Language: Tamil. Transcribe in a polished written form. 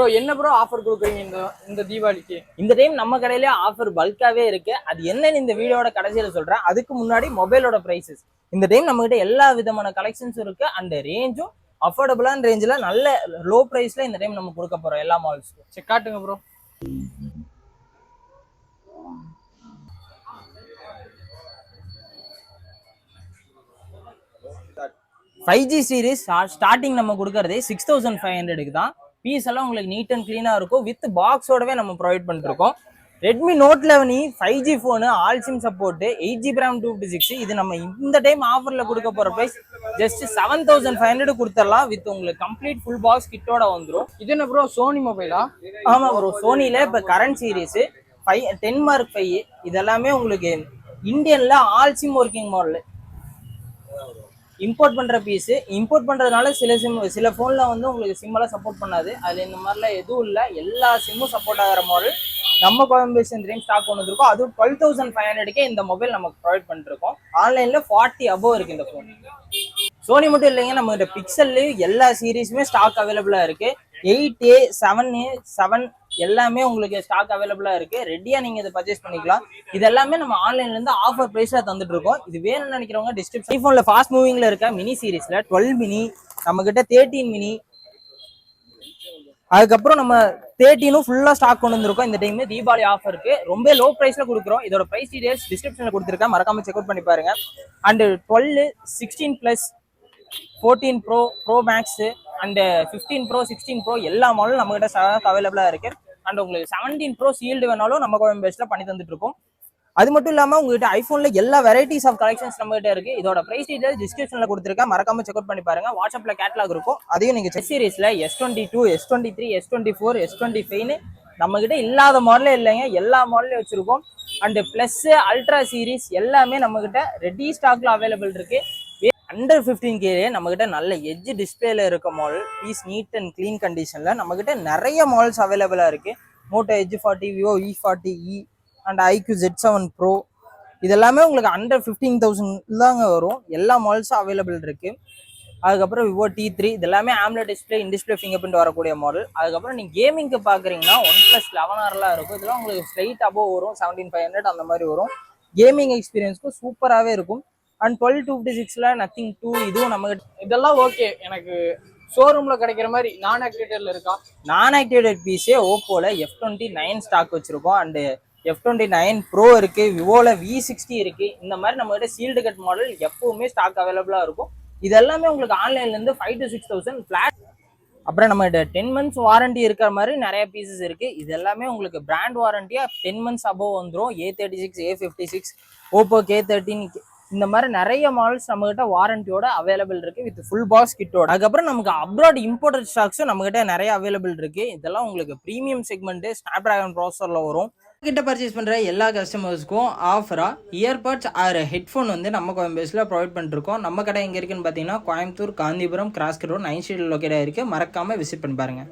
ஸோ என்ன ப்ரோ ஆஃபர் கொடுக்குறீங்க இந்த தீபாவளிக்கு? இந்த டைம் நம்ம கடையிலே ஆஃபர் பல்காவே இருக்கு. அது என்னன்னு இந்த வீடியோட கடைசியில் சொல்றேன். அதுக்கு முன்னாடி மொபைலோட பிரைசஸ். இந்த டைம் நம்ம கிட்ட எல்லா விதமான கலெக்ஷன்ஸும் இருக்கு. அண்ட் ரேஞ்சும் அஃபோர்டபுளான ரேஞ்சில் நல்ல லோ பிரைஸ்ல இந்த டைம் நம்ம கொடுக்க போறோம் எல்லா மால்ஸ்க்கும். சரி காட்டுங்க bro. Five G series starting நம்ம கொடுக்கறதே 6500 தான். பீஸ் எல்லாம் உங்களுக்கு நீட் அண்ட் கிளீனா இருக்கும். வித் பாக்ஸோடவே நம்ம ப்ரொவைட் பண்ணிருக்கோம். Redmi note 11 5G phone, all SIM support, 8GB RAM 256. இது நம்ம இந்த டைம் ஆஃபர்ல கொடுக்க போற பிரைஸ் ஜஸ்ட் 7500 கொடுத்துடலாம். வித் உங்களுக்கு கம்ப்ளீட் ஃபுல் பாக்ஸ் கிட்டோட வந்துடும். இது என்ன ப்ரோ, சோனி மொபைலா? ஆமா ப்ரோ, சோனில இப்ப கரண்ட் சீரிஸ் 10 Mark 5 இதெல்லாமே உங்களுக்கு இந்தியன்ல all sim working model. Import பண்ற பீஸ் இம்போர்ட் பண்றதுனால சில போன்ல வந்து உங்களுக்கு சிம் எல்லாம் சப்போர்ட் பண்ணாது. அதுல இந்த மாதிரிலாம் எதுவும் இல்லை. எல்லா சிம்மும் சப்போர்ட் ஆகிற மாடல் நம்ம கோயம்பேடு இந்த டைம் ஸ்டாக் கொண்டு வந்திருக்கோம். அதுவும் 12500 இந்த மொபைல் நமக்கு ப்ரொவைட் பண்ணிருக்கோம். ஆன்லைன்ல 40 above இருக்கு இந்த போன். சோனி மட்டும் இல்லைங்க, நம்ம கிட்ட பிக்சல்ல எல்லா சீரீஸுமே ஸ்டாக் அவைலபிளா இருக்கு. 8A 7A 7 எல்லாமே உங்களுக்கு ஸ்டாக் அவைலபிளா இருக்கு. ரெடியா நீங்க இதை பர்ச்சேஸ் பண்ணிக்கலாம். இது எல்லாமே நம்ம ஆன்லைன்ல இருந்து ஆஃபர் பிரைஸ்ல தந்துட்டு இருக்கோம். இது வேணும்னு நினைக்கிறவங்க டிஸ்கிரிப்ஷன். ஐபோன்ல ஃபாஸ்ட் மூவிங்ல இருக்க மினி சீரீஸ்ல 12 மினி, நம்ம கிட்ட 13 மினி, அதுக்கப்புறம் நம்ம 13 ஃபுல்லா ஸ்டாக் கொண்டு வந்திருக்கோம். இந்த டைம் தீபாவளி ஆஃபருக்கு ரொம்ப லோ பிரைஸ்ல கொடுக்குறோம். இதோட பிரைஸ் டீடைல்ஸ் டிஸ்கிரிப்ஷன்ல கொடுத்துருக்கேன், மறக்காம செக் அவுட் பண்ணி பாருங்க. And 12, 16+, 14 Pro Max and 15 Pro, 16 Pro எல்லா மாடலும் நம்ம கிட்ட ஸ்டாக் அவைலபிளா இருக்கு. அண்ட் உங்களுக்கு 17 Pro சீல்டு வேணாலும் நம்ம கோயம்பேடுல பண்ணி தந்துட்டு இருக்கோம். அது மட்டும் இல்லாம உங்ககிட்ட ஐபோன்ல எல்லா வெரைட்டிஸ் ஆஃப் கலெக்ஷன்ஸ் நம்ம கிட்ட இருக்கு. இதோட பிரைஸ் டீடைல் டிஸ்கிரிப்ஷன்ல கொடுத்துருக்கேன், மறக்காம செக் அவுட் பண்ணி பாருங்க. வாட்ஸ்அப்ல கேட்டலாக் இருக்கும், அதையும் நீங்க check. சீரிஸ்ல S22, S23, S24, S25 நம்ம கிட்ட இல்லாத மாடலே இல்லைங்க, எல்லா மாடலையும் வச்சிருக்கோம். அண்ட் பிளஸ் அல்ட்ரா சீரிஸ் எல்லாமே நம்ம கிட்ட ரெடி ஸ்டாக்ல அவைலபிள் இருக்கு. அண்டர் 15K நம்ம கிட்ட நல்ல எட்ஜ் டிஸ்பிளேல இருக்க model, piece neat and clean கண்டிஷன்ல நம்ம கிட்ட நிறைய மாடல்ஸ் அவைலபிளா இருக்கு. Moto edge 40, Vivo V40e and IQ Z7 Pro இதெல்லாமே உங்களுக்கு அண்டர் 15,000 தாங்க வரும். எல்லா மாடல்ஸும் அவைலபிள் இருக்கு. அதுக்கப்புறம் விவோ T3 இதெல்லாமே omelette display, in display finger print வரக்கூடிய மாடல். அதுக்கப்புறம் நீங்க கேமிங்க்கு பாக்குறீங்கன்னா OnePlus 11 இருக்கும். இதெல்லாம் உங்களுக்கு ஸ்ட்ரைட் அபோவ் வரும், 17500 அந்த மாதிரி வரும். கேமிங் எக்ஸ்பீரியன்ஸ்க்கு சூப்பராகவே இருக்கும். அண்ட் 1256ல நத்திங் 2 இதுவும் நம்ம இதெல்லாம் ஓகே. எனக்கு ஷோரூம்ல கிடைக்கிற மாதிரி நான் ஆக்டிவேட்டட்ல இருக்கா? நான் ஆக்டிவேட்டட் பீஸே ஓப்போல F29 ஸ்டாக் வச்சிருக்கோம். அண்ட் F29 Pro இருக்கு, விவோல V60 இருக்கு. இந்த மாதிரி நம்ம கிட்ட சீல்டு கட் மாடல் எப்பவுமே ஸ்டாக் அவைலபிளா இருக்கும். இது எல்லாமே உங்களுக்கு ஆன்லைன்ல இருந்து 5 to 6,000 ஃபிளாட். அப்புறம் நம்ம 10 months வாரண்டி இருக்கிற மாதிரி நிறைய பீசஸ் இருக்கு. இது எல்லாமே உங்களுக்கு பிராண்ட் வாரண்டியா 10 months above வந்துடும். A36, A56, ஓப்போ K13 இந்த மாதிரி நிறைய மாடல்ஸ் நம்ம கிட்ட வாரண்டியோட அவைலபிள் இருக்கு வித் ஃபுல் பாக்ஸ் கிட்டோட. அதுக்கப்புறம் நமக்கு அப்ராட் இம்போர்ட்டட் ஸ்டாக்ஸும் நம்ம கிட்ட நிறைய அவைலபிள் இருக்கு. இதெல்லாம் உங்களுக்கு ப்ரீமியம் செக்மெண்ட் ஸ்னாப் டிராகன் ப்ராசஸர்ல வரும். கிட்ட பர்ச்சேஸ் பண்ற எல்லா கஸ்டமர்ஸ்க்கும் ஆஃபரா இயர்பட்ஸ் ஆர் ஹெட்ஃபோன் வந்து நம்ம கோயம்பேடுல ப்ரொவைட் பண்ணிருக்கோம். நம்ம கடை எங்க இருக்குன்னு பாத்தீங்கன்னா கோயம்புத்தூர், காந்திபுரம், கிராஸ் ரோட் 9 ஸ்ட்ரீட்ல லொகேட் ஆயிருக்கு. மறக்காம விசிட் பண்ணி பாருங்க.